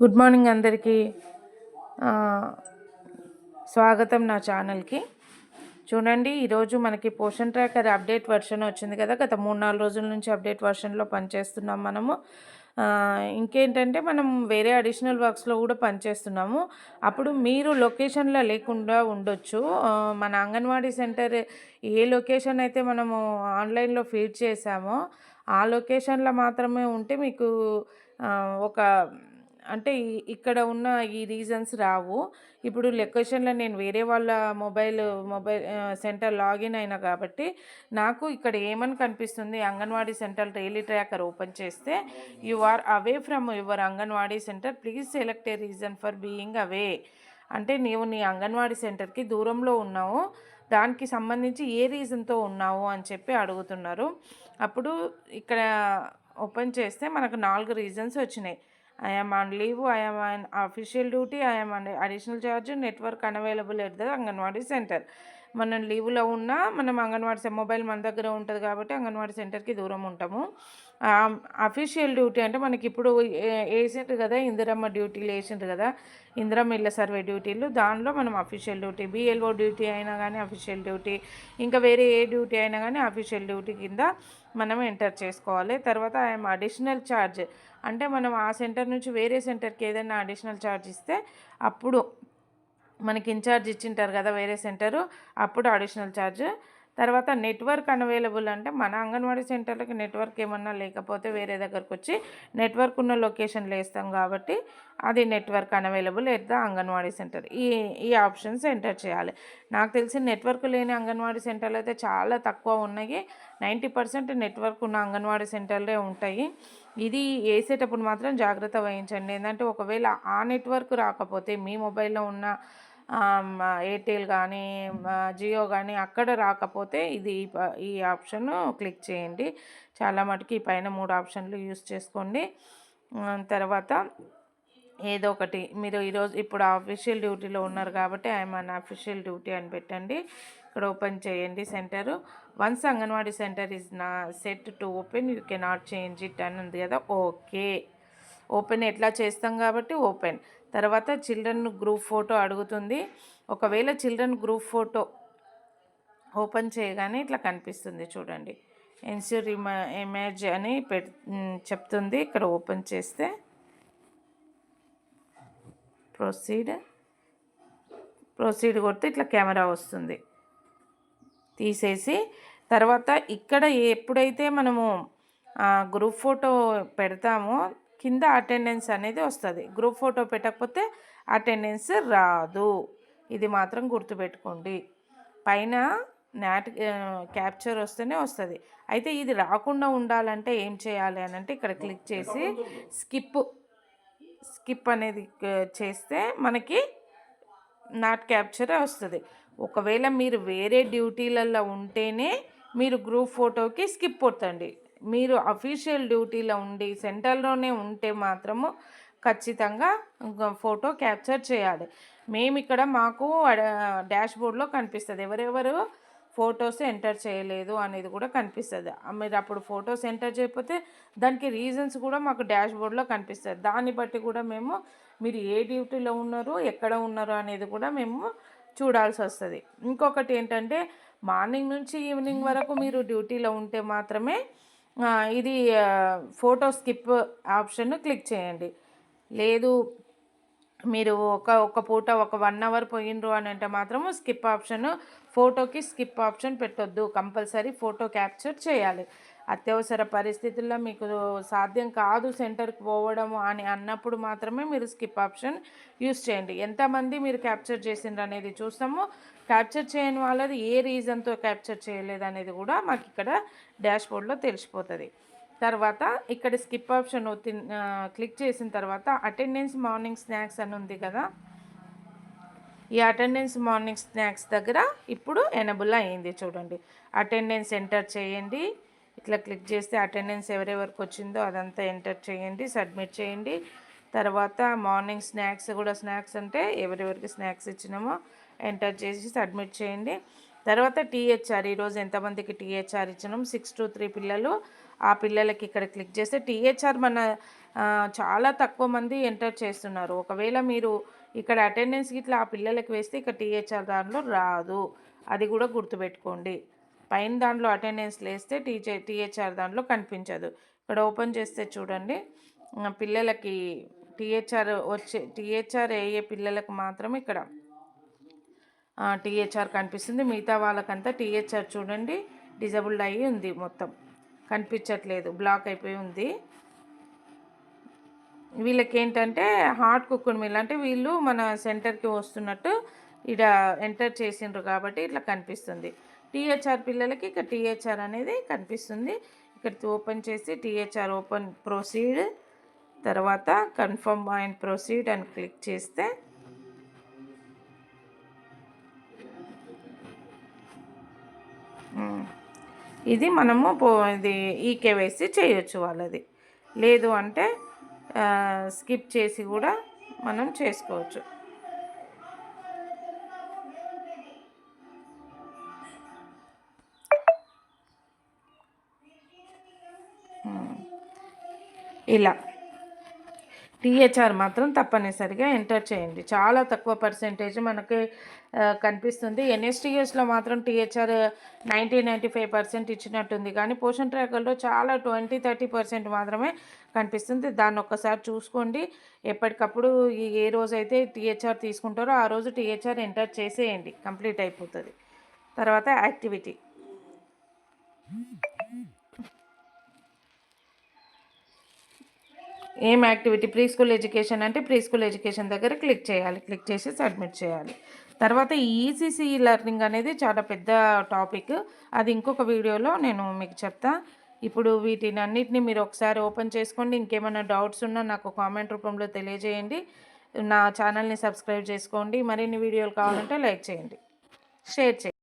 Good morning అందరికీ. స్వాగతం నా ఛానల్కి. చూడండి, ఈరోజు మనకి పోషన్ ట్రాకర్ అప్డేట్ వర్షన్ వచ్చింది కదా. గత 3-4 రోజుల నుంచి అప్డేట్ వర్షన్లో పనిచేస్తున్నాం మనము. ఇంకేంటంటే మనం వేరే అడిషనల్ వర్క్స్లో కూడా పనిచేస్తున్నాము. అప్పుడు మీరు లొకేషన్లో లేకుండా ఉండొచ్చు. మన అంగన్వాడీ సెంటర్ ఏ లొకేషన్ అయితే మనము ఆన్లైన్లో ఫీడ్ చేసామో ఆ లొకేషన్లో మాత్రమే ఉంటే మీకు ఒక అంటే ఇక్కడ ఉన్న ఈ రీజన్స్ రావు. ఇప్పుడు లొకేషన్‌లో నేను వేరే వాళ్ళ మొబైల్ సెంటర్ లాగిన్ అయినా కాబట్టి నాకు ఇక్కడ ఏమని కనిపిస్తుంది, Anganwadi centre daily tracker open చేస్తే you are away from your Anganwadi centre, please select a reason for being away. అంటే నీవు నీ అంగన్వాడీ సెంటర్కి దూరంలో ఉన్నావు, దానికి సంబంధించి ఏ రీజన్తో ఉన్నావు అని చెప్పి అడుగుతున్నారు. అప్పుడు ఇక్కడ ఓపెన్ చేస్తే మనకు 4 రీజన్స్ వచ్చినాయి. I am on leave, I am on official duty, I am on additional charge, network unavailable at the anganwadi centre. మనం లీవ్లో ఉన్నా మనం అంగన్వాడీ మొబైల్ మన దగ్గర ఉంటుంది కాబట్టి అంగన్వాడీ సెంటర్కి దూరం ఉంటాము. అఫీషియల్ డ్యూటీ అంటే మనకి ఇప్పుడు వేసిండ్రు కదా, ఇందిరమ్మ డ్యూటీలు వేసిండ్రు కదా, ఇందిరమ్మ ఇళ్ళ సర్వే డ్యూటీలు, దానిలో మనం అఫీషియల్ డ్యూటీ, బిఎల్ఓ డ్యూటీ అయినా కానీ అఫీషియల్ డ్యూటీ, ఇంకా వేరే ఏ డ్యూటీ అయినా కానీ అఫీషియల్ డ్యూటీ కింద మనం ఎంటర్ చేసుకోవాలి. తర్వాత ఐఎమ్ అడిషనల్ ఛార్జ్ అంటే మనం ఆ సెంటర్ నుంచి వేరే సెంటర్కి ఏదైనా అడిషనల్ ఛార్జ్ ఇస్తే అప్పుడు మనకి ఇన్ఛార్జ్ ఇచ్చింటారు కదా వేరే సెంటరు, అప్పుడు అడిషనల్ ఛార్జ్. తర్వాత నెట్వర్క్ అన్అవైలబుల్ అంటే మన అంగన్వాడీ సెంటర్లకి నెట్వర్క్ ఏమన్నా లేకపోతే వేరే దగ్గరకు వచ్చి నెట్వర్క్ ఉన్న లొకేషన్లో వేస్తాం కాబట్టి అది network unavailable at the anganwadi centre. ఈ ఆప్షన్స్ ఎంటర్ చేయాలి. నాకు తెలిసి నెట్వర్క్ లేని అంగన్వాడీ సెంటర్లు అయితే చాలా తక్కువ ఉన్నాయి. 90% నెట్వర్క్ ఉన్న అంగన్వాడీ సెంటర్లే ఉంటాయి. ఇది వేసేటప్పుడు మాత్రం జాగ్రత్త వహించండి. ఏంటంటే ఒకవేళ ఆ నెట్వర్క్ రాకపోతే మీ మొబైల్లో ఉన్న ఎయిర్టెల్ కానీ జియో కానీ అక్కడ రాకపోతే ఈ ఆప్షన్ క్లిక్ చేయండి. చాలా మటుకు ఈ పైన 3 ఆప్షన్లు యూస్ చేసుకోండి. తర్వాత ఏదో ఒకటి మీరు ఇప్పుడు అఫీషియల్ డ్యూటీలో ఉన్నారు కాబట్టి ఐఎమ్ అన్ అఫీషియల్ డ్యూటీ అని పెట్టండి. ఇక్కడ ఓపెన్ చేయండి centre. Once anganwadi centre is set to open you cannot change it అని ఉంది కదా. ఓకే, ఓపెన్ ఎట్లా చేస్తాం కాబట్టి ఓపెన్. తర్వాత చిల్డ్రన్ గ్రూప్ ఫోటో అడుగుతుంది. ఒకవేళ చిల్డ్రన్ గ్రూప్ ఫోటో ఓపెన్ చేయగానే ఇట్లా కనిపిస్తుంది చూడండి, ఇన్సూర్ ఇమేజ్ అని చెప్తుంది. ఇక్కడ ఓపెన్ చేస్తే ప్రొసీడ్ కొడితే ఇట్లా కెమెరా వస్తుంది. తీసేసి తర్వాత ఇక్కడ ఎప్పుడైతే మనము గ్రూప్ ఫోటో పెడతామో కింద అటెండెన్స్ అనేది వస్తుంది. గ్రూప్ ఫోటో పెట్టకపోతే అటెండెన్స్ రాదు. ఇది మాత్రం గుర్తుపెట్టుకోండి. పైన క్యాప్చర్ వస్తేనే వస్తుంది. అయితే ఇది రాకుండా ఉండాలంటే ఏం చేయాలి అని అంటే ఇక్కడ క్లిక్ చేసి స్కిప్ అనేది చేస్తే మనకి నాట్ క్యాప్చర్ వస్తుంది. ఒకవేళ మీరు వేరే డ్యూటీలలో ఉంటేనే మీరు గ్రూప్ ఫోటోకి స్కిప్ కొట్టండి. మీరు అఫీషియల్ డ్యూటీలో ఉండి సెంటర్లోనే ఉంటే మాత్రము ఖచ్చితంగా ఫోటో క్యాప్చర్ చేయాలి. మేము ఇక్కడ మాకు డాష్బోర్డ్లో కనిపిస్తుంది ఎవరెవరు ఫొటోస్ ఎంటర్ చేయలేదు అనేది కూడా కనిపిస్తుంది. మీరు అప్పుడు ఫొటోస్ ఎంటర్ చేయకపోతే దానికి రీజన్స్ కూడా మాకు డాష్బోర్డ్లో కనిపిస్తుంది. దాన్ని బట్టి కూడా మేము మీరు ఏ డ్యూటీలో ఉన్నారు, ఎక్కడ ఉన్నారు అనేది కూడా మేము చూడాల్సి వస్తుంది. ఇంకొకటి ఏంటంటే మార్నింగ్ నుంచి ఈవినింగ్ వరకు మీరు డ్యూటీలో ఉంటే మాత్రమే ఇది ఫోటో స్కిప్ ఆప్షన్ క్లిక్ చేయండి. లేదు మీరు ఒక పూట ఒక 1 అవర్ పోయినరు అని అంటే మాత్రము స్కిప్ ఆప్షన్, ఫోటోకి స్కిప్ ఆప్షన్ పెట్టొద్దు. కంపల్సరీ ఫోటో క్యాప్చర్ చేయాలి. అత్యవసర పరిస్థితుల్లో మీకు సాధ్యం కాదు సెంటర్కి పోవడము అని అన్నప్పుడు మాత్రమే మీరు స్కిప్ ఆప్షన్ యూస్ చేయండి. ఎంతమంది మీరు క్యాప్చర్ చేసిండ్రు అనేది చూస్తాము. క్యాప్చర్ చేయని వాళ్ళది ఏ రీజన్తో క్యాప్చర్ చేయలేదు అనేది కూడా మాకు ఇక్కడ డాష్బోర్డ్లో తెలిసిపోతుంది. తర్వాత ఇక్కడ స్కిప్ ఆప్షన్ క్లిక్ చేసిన తర్వాత అటెండెన్స్ మార్నింగ్ స్నాక్స్ అని ఉంది కదా, ఈ అటెండెన్స్ మార్నింగ్ స్నాక్స్ దగ్గర ఇప్పుడు ఎనేబుల్ అయ్యింది చూడండి. అటెండెన్స్ ఎంటర్ చేయండి. ఇట్లా క్లిక్ చేస్తే అటెండెన్స్ ఎవరెవరికి వచ్చిందో అదంతా ఎంటర్ చేయండి, సబ్మిట్ చేయండి. తర్వాత మార్నింగ్ స్నాక్స్ కూడా, స్నాక్స్ అంటే ఎవరెవరికి స్నాక్స్ ఇచ్చినామో ఎంటర్ చేసి సబ్మిట్ చేయండి. తర్వాత టీహెచ్ఆర్ ఈరోజు ఎంతమందికి టీహెచ్ఆర్ ఇచ్చినాం, 6 to 3 పిల్లలు ఆ పిల్లలకి ఇక్కడ క్లిక్ చేస్తే టీహెచ్ఆర్ మన చాలా తక్కువ మంది ఎంటర్ చేస్తున్నారు. ఒకవేళ మీరు ఇక్కడ అటెండెన్స్ ఇట్లా ఆ పిల్లలకి వేస్తే ఇక టీహెచ్ఆర్ దాంట్లో రాదు, అది కూడా గుర్తుపెట్టుకోండి. పైన దాంట్లో అటెండెన్స్ లేస్తే టీహెచ్ఆర్ దాంట్లో కనిపించదు. ఇక్కడ ఓపెన్ చేస్తే చూడండి, పిల్లలకి టీహెచ్ఆర్ ఏ పిల్లలకు మాత్రం ఇక్కడ టీహెచ్ఆర్ కనిపిస్తుంది. మిగతా వాళ్ళకంతా టీహెచ్ఆర్ చూడండి డిజబుల్డ్ అయ్యి ఉంది, మొత్తం కనిపించట్లేదు, బ్లాక్ అయిపోయి ఉంది. వీళ్ళకి ఏంటంటే హాట్ కుక్డ్ మీల్ అంటే వీళ్ళు మన సెంటర్కి వస్తున్నట్టు ఇక్కడ ఎంటర్ చేసిండ్రు కాబట్టి ఇట్లా కనిపిస్తుంది. టీహెచ్ఆర్ పిల్లలకి ఇక్కడ టీహెచ్ఆర్ అనేది కనిపిస్తుంది. ఇక్కడ ఓపెన్ చేసి టీహెచ్ఆర్ ఓపెన్ ప్రొసీడ్, తర్వాత కన్ఫర్మ్ అండ్ ప్రొసీడ్ అని క్లిక్ చేస్తే ఇది మనము ఇది ఈకేవైసీ చేయొచ్చు వాళ్ళది. లేదు అంటే స్కిప్ చేసి కూడా మనం చేసుకోవచ్చు. ఇలా టీహెచ్ఆర్ మాత్రం తప్పనిసరిగా ఎంటర్ చేయండి. చాలా తక్కువ పర్సెంటేజ్ మనకి కనిపిస్తుంది. ఎన్ఎస్టీఎస్లో మాత్రం టీహెచ్ఆర్ 95% ఇచ్చినట్టుంది, కానీ పోషన్ ట్రాకర్లో చాలా 20-30% మాత్రమే కనిపిస్తుంది. దాన్ని ఒక్కసారి చూసుకోండి. ఎప్పటికప్పుడు ఏ రోజైతే టీహెచ్ఆర్ తీసుకుంటారో ఆ రోజు టీహెచ్ఆర్ ఎంటర్ చేసేయండి, కంప్లీట్ అయిపోతుంది. తర్వాత యాక్టివిటీ, ఏం యాక్టివిటీ, ప్రీ స్కూల్ ఎడ్యుకేషన్ అంటే ప్రీ స్కూల్ ఎడ్యుకేషన్ దగ్గర క్లిక్ చేయాలి, క్లిక్ చేసి సబ్మిట్ చేయాలి. తర్వాత ఈసీసీ లెర్నింగ్ అనేది చాలా పెద్ద టాపిక్, అది ఇంకొక వీడియోలో నేను మీకు చెప్తా. ఇప్పుడు వీటిని అన్నిటిని మీరు ఒకసారి ఓపెన్ చేసుకోండి. ఇంకేమైనా డౌట్స్ ఉన్నా నాకు కామెంట్ రూపంలో తెలియజేయండి. నా ఛానల్ని సబ్స్క్రైబ్ చేసుకోండి. మరిన్ని వీడియోలు కావాలంటే లైక్ చేయండి, షేర్ చేయండి.